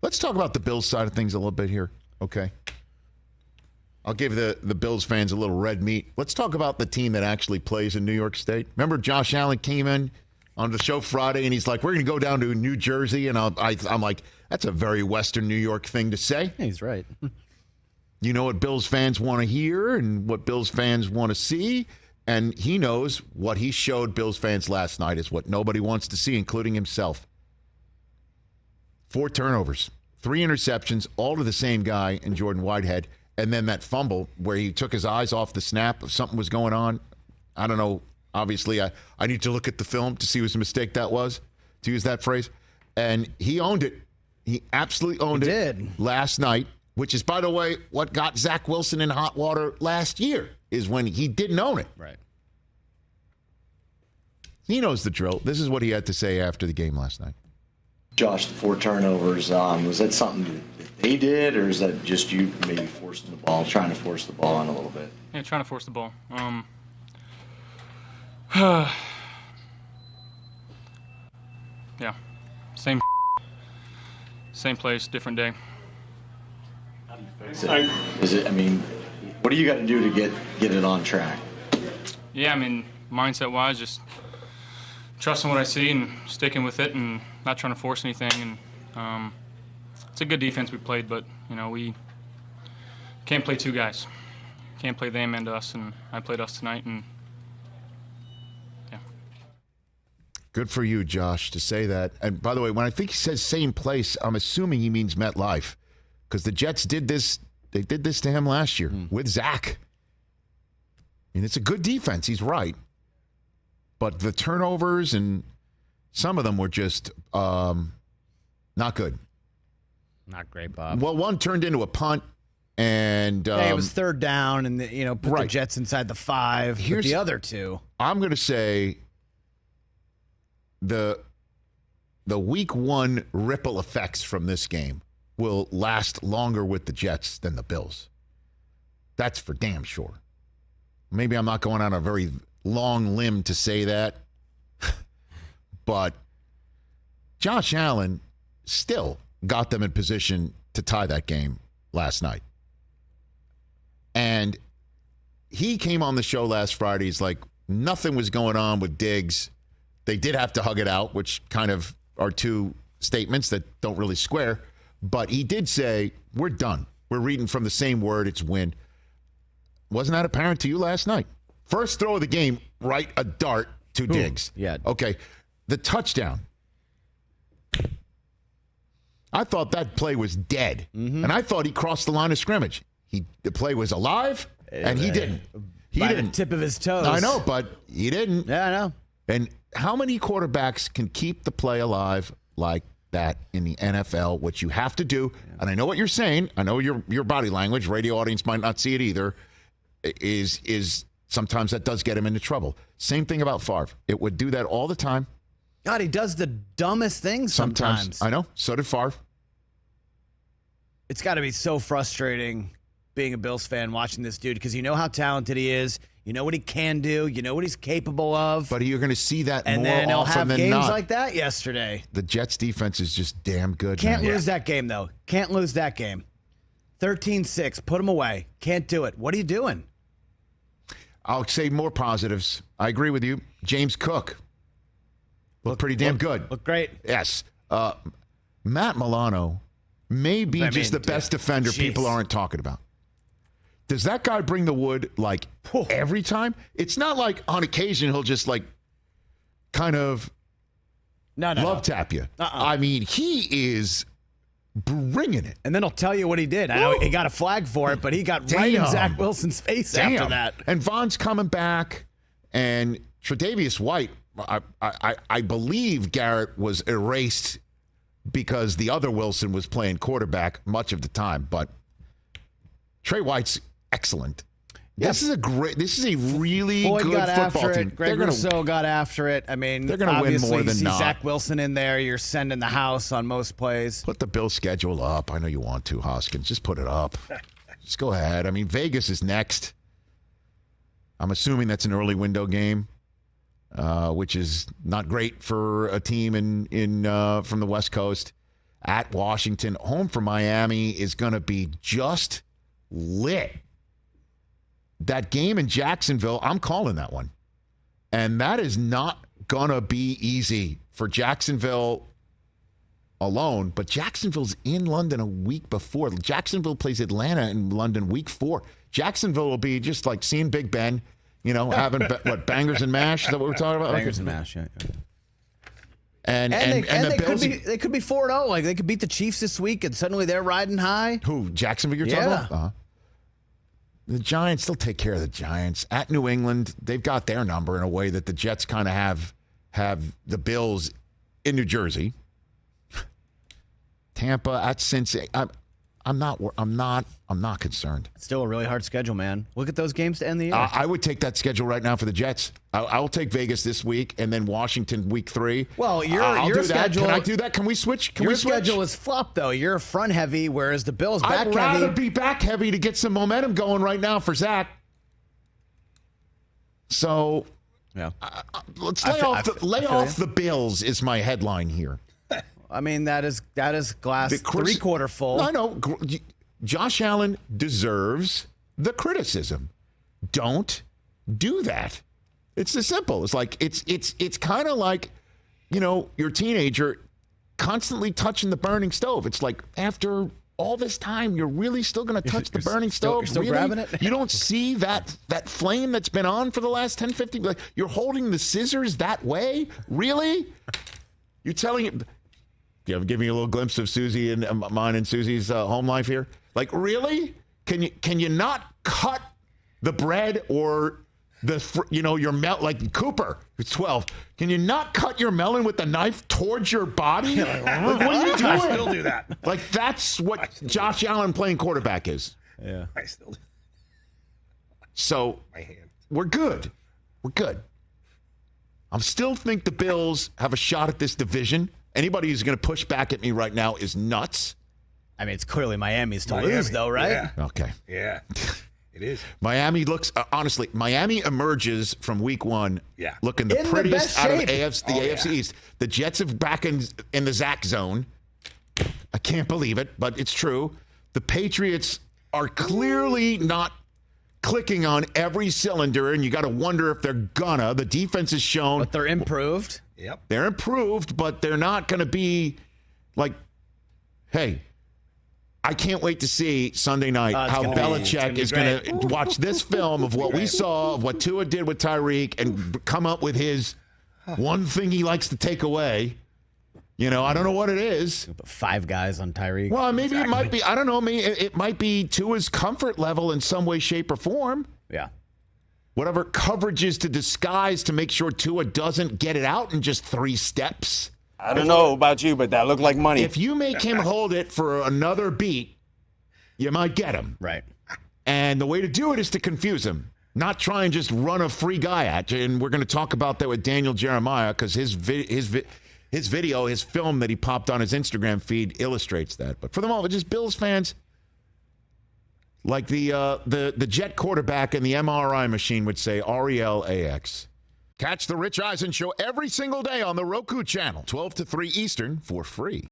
Let's talk about the Bills side of things a little bit here, okay? I'll give the Bills fans a little red meat. Let's talk about the team that actually plays in New York State. Remember Josh Allen came in on the show Friday, and he's like, we're going to go down to New Jersey. And I'm like, that's a very Western New York thing to say. Yeah, he's right. You know what Bills fans want to hear and what Bills fans want to see. And he knows what he showed Bills fans last night is what nobody wants to see, including himself. 4 turnovers, 3 interceptions, all to the same guy in Jordan Whitehead. And then that fumble where he took his eyes off the snap. Something was going on. I don't know. Obviously, I need to look at the film to see whose mistake that was, to use that phrase. And he owned it. He absolutely owned it last night, which is, by the way, what got Zach Wilson in hot water last year, is when he didn't own it. Right. He knows the drill. This is what he had to say after the game last night. Josh, the 4 turnovers, was that something that they did, or is that just you maybe forcing the ball, trying to force the ball in a little bit? Yeah, trying to force the ball. Yeah, same place, different day. How do you fix it? Is it? I mean, what do you got to do to get it on track? Yeah, I mean, mindset-wise, just trusting what I see and sticking with it and not trying to force anything. And it's a good defense we played, but we can't play 2 guys. Can't play them and us, and I played us tonight, and yeah. Good for you, Josh, to say that. And by the way, when I think he says same place, I'm assuming he means MetLife, because the Jets did this. They did this to him last year with Zach. And it's a good defense. He's right. But the turnovers and some of them were just not good. Not great, Bob. Well, one turned into a punt, and it was 3rd down, and put the Jets inside the 5. Here's the other 2. I'm going to say the week 1 ripple effects from this game will last longer with the Jets than the Bills. That's for damn sure. Maybe I'm not going on a very long limb to say that, but Josh Allen still got them in position to tie that game last night. And he came on the show last Friday. He's like, nothing was going on with Diggs. They did have to hug it out, which kind of are 2 statements that don't really square. But he did say, we're done. We're reading from the same word. It's win. Wasn't that apparent to you last night? First throw of the game, right, a dart to Diggs. Yeah. Okay. The touchdown. I thought that play was dead. Mm-hmm. And I thought he crossed the line of scrimmage. The play was alive, and he didn't. By the tip of his toes. I know, but he didn't. Yeah, I know. And how many quarterbacks can keep the play alive like that in the NFL, which you have to do? And I know what you're saying. I know your body language. Radio audience might not see it either. Is sometimes that does get him into trouble. Same thing about Favre. It would do that all the time. God, he does the dumbest things sometimes. I know. So did Favre. It's got to be so frustrating being a Bills fan watching this dude, because you know how talented he is. You know what he can do. You know what he's capable of. But you're going to see that and more then he'll often have than games not. like that yesterday. The Jets defense is just damn good. Can't lose that game, though. Can't lose that game. 13-6. Put him away. Can't do it. What are you doing? I'll say more positives. I agree with you. James Cook looked pretty damn good. Looked great. Yes. Matt Milano may be just the best defender people aren't talking about. Does that guy bring the wood like every time? It's not like on occasion he'll just like kind of love tap you. I mean, he is bringing it. And then he'll tell you what he did. I know he got a flag for it, but he got right in Zach Wilson's face after that. And Vaughn's coming back, and Tre'Davious White, I believe Garrett was erased because the other Wilson was playing quarterback much of the time, but Trey White's excellent. Yep. This is a really Floyd good got football after team. it. Greg Rousseau got after it. I mean, they're going to win more than see not. Zach Wilson in there. You're sending the house on most plays. Put the Bills schedule up. I know you want to, Hoskins. Just put it up. Just go ahead. I mean, Vegas is next. I'm assuming that's an early window game, which is not great for a team in from the West Coast. at Washington. Home for Miami is going to be just lit. That game in Jacksonville, I'm calling that one. And that is not going to be easy for Jacksonville alone. But Jacksonville's in London a week before. Jacksonville plays Atlanta in London week 4. Jacksonville will be just like seeing Big Ben, having, bangers and mash? Is that what we're talking about? Bangers and mash, yeah. And they Bills, could be 4-0. Like, they could beat the Chiefs this week, and suddenly they're riding high. Who, Jacksonville you're talking about? Uh-huh. The Giants, they'll take care of the Giants. At New England, they've got their number in a way that the Jets kind of have the Bills in New Jersey. Tampa at Cincinnati. I'm not concerned. It's still a really hard schedule, man. Look at those games to end the year. I would take that schedule right now for the Jets. I'll take Vegas this week and then Washington week 3. Well, your schedule. Can I do that? Can we switch? Your schedule is flop, though. You're front heavy, whereas the Bills back heavy. I'd rather be back heavy to get some momentum going right now for Zach. So, yeah. Let's lay off the Bills is my headline here. I mean, that is glass 3/4 full. I know. Josh Allen deserves the criticism. Don't do that. It's this simple. It's like it's kind of like, your teenager constantly touching the burning stove. It's like, after all this time, you're really still going to touch the burning stove? You're still really? grabbing it? You don't see that flame that's been on for the last 10, 15? Like, you're holding the scissors that way? Really? You're telling it. Give me a little glimpse of Susie and mine and Susie's home life here. Like, really? Can you not cut the bread or your like Cooper, who's 12? Can you not cut your melon with the knife towards your body? Like, what are you doing? I still do that. Like, that's what Josh Allen playing quarterback is. Yeah, I still do. So My hand. We're good. I still think the Bills have a shot at this division. Anybody who's going to push back at me right now is nuts. I mean, it's clearly Miami's to lose, though, right? Yeah. Okay. Yeah, it is. Miami looks, honestly, Miami emerges from week 1 looking the In the prettiest best out of shape. the AFC East. The Jets are back in the Zach zone. I can't believe it, but it's true. The Patriots are clearly not clicking on every cylinder, and you got to wonder if they're gonna. The defense has shown. But they're improved. Yep. They're improved, but they're not going to be like, hey, I can't wait to see Sunday night how Belichick is going to watch this film of what we saw, of what Tua did with Tyreek, and come up with his one thing he likes to take away. I don't know what it is. Put 5 guys on Tyreek. Well, maybe it might be, I don't know, it might be Tua's comfort level in some way, shape, or form. Yeah. Whatever coverages to disguise to make sure Tua doesn't get it out in just 3 steps. I don't know about you, but that looked like money. If you make him hold it for another beat, you might get him. Right. And the way to do it is to confuse him, not try and just run a free guy at you. And we're going to talk about that with Daniel Jeremiah, because his video, his film that he popped on his Instagram feed illustrates that. But for the moment, just Bills fans, like the Jet quarterback in the MRI machine would say, RELAX. Catch the Rich Eisen Show every single day on the Roku channel, 12 to 3 Eastern, for free.